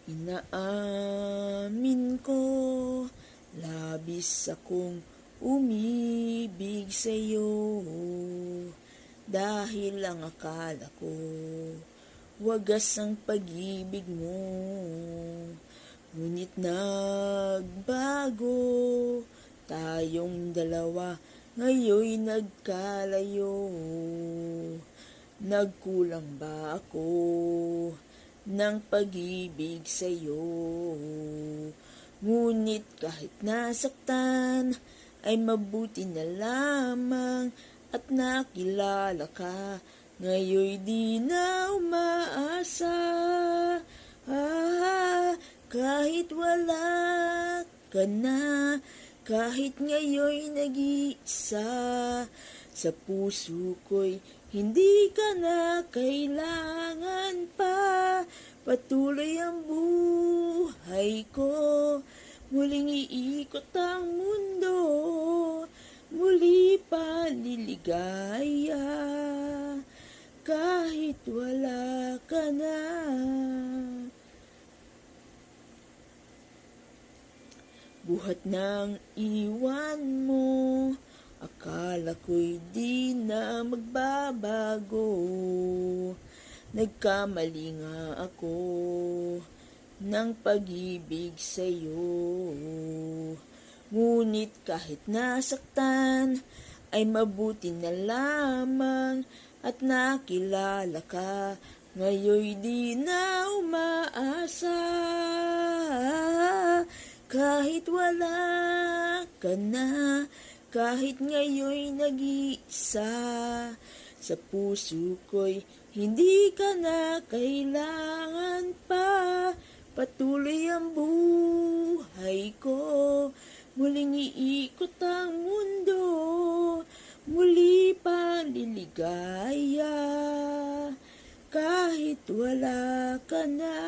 Inaamin ko, labis akong umibig sa'yo. Dahil ang akala ko, wagas ang pag-ibig mo. Ngunit nagbago, tayong dalawa ngayon'y nagkalayo. Nagkulang ba ako ng pag-ibig sa'yo? Ngunit kahit nasaktan, ay mabuti na lamang at nakilala ka. Ngayon'y di na umaasa, kahit wala ka na, kahit ngayon'y nag-iisa. Sa puso ko'y hindi ka na kailangan pa. Patuloy ang buhay ko, muling iikot ang mundo, muli pa liligaya, kahit wala ka na. Buhat ng iwan mo, akala ko'y di na magbabago. Nagkamali nga ako ng pag-ibig sa'yo. Ngunit kahit nasaktan, ay mabuti na lamang at nakilala ka. Ngayon'y di na umaasa, kahit wala ka na, kahit ngayon'y nag-iisa. Sa puso ko'y hindi ka na kailangan pa. Patuloy ang buhay ko, muling iikot ang mundo, muli pa liligaya, kahit wala ka na.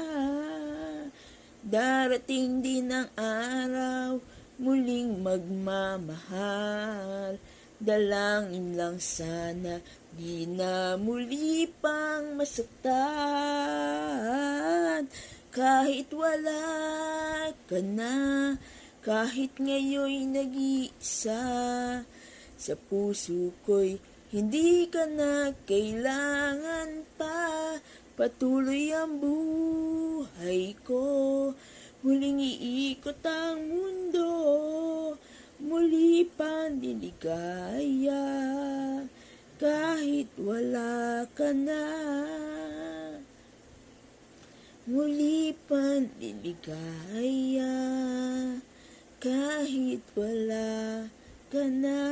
Darating din ang araw, muling magmamahal. Dalangin lang sana, di na muli pang masaktan. Kahit wala ka na, kahit ngayon'y nag-iisa. Sa puso ko'y hindi ka na kailangan pa. Patuloy ang buhay ko, muling iikot ang mundo, muli pa liligaya, kahit wala ka na. Muli pa liligaya, kahit wala ka na.